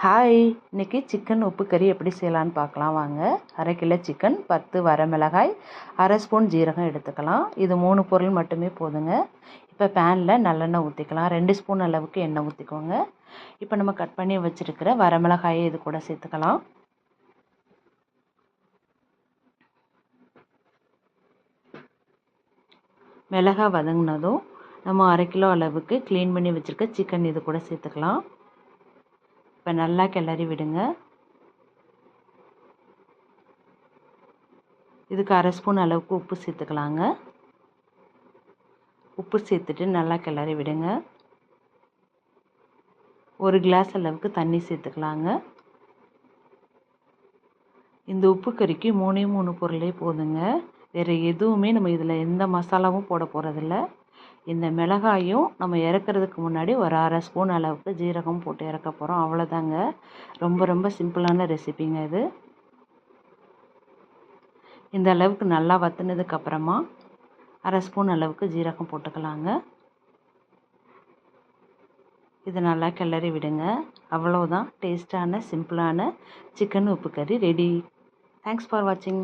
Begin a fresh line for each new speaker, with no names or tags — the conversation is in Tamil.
ஹாய், இன்றைக்கி சிக்கன் உப்பு கறி எப்படி செய்யலான்னு பார்க்கலாம் வாங்க. 1/2 கிலோ சிக்கன், 10 வரமிளகாய், 1/2 ஸ்பூன் ஜீரகம் எடுத்துக்கலாம். இது 3 பொருள் மட்டுமே போதுங்க. இப்போ பேனில் நல்லெண்ணெய் ஊற்றிக்கலாம். 2 ஸ்பூன் அளவுக்கு எண்ணெய் ஊற்றிக்கோங்க. இப்போ நம்ம கட் பண்ணி வச்சுருக்கிற வரமிளகாயை இது கூட சேர்த்துக்கலாம். மிளகாய் வதங்கினதும் நம்ம 1/2 கிலோ அளவுக்கு க்ளீன் பண்ணி வச்சுருக்க சிக்கன் இது கூட சேர்த்துக்கலாம். இப்போ நல்லா கிளறி விடுங்க. இதுக்கு 1/2 ஸ்பூன் அளவுக்கு உப்பு சேர்த்துக்கலாங்க. உப்பு சேர்த்துட்டு நல்லா கிளறி விடுங்க. 1 கிளாஸ் அளவுக்கு தண்ணி சேர்த்துக்கலாங்க. இந்த உப்பு கறிக்கு 3 பொருளே போதுங்க. வேறு எதுவுமே நம்ம இதில் எந்த மசாலாவும் போட போகிறதில்ல. இந்த மிளகாயும் நம்ம இறக்குறதுக்கு முன்னாடி ஒரு 1/2 ஸ்பூன் அளவுக்கு ஜீரகம் போட்டு இறக்க போகிறோம். அவ்வளோதாங்க. ரொம்ப சிம்பிளான ரெசிபிங்க இது. இந்த அளவுக்கு நல்லா வற்றினதுக்கப்புறமா 1/2 ஸ்பூன் அளவுக்கு ஜீரகம் போட்டுக்கலாங்க. இது நல்லா கிளறி விடுங்க. அவ்வளோதான், டேஸ்டான சிம்பிளான சிக்கன் உப்பு கறி ரெடி. தேங்க்ஸ் ஃபார் வாட்சிங்.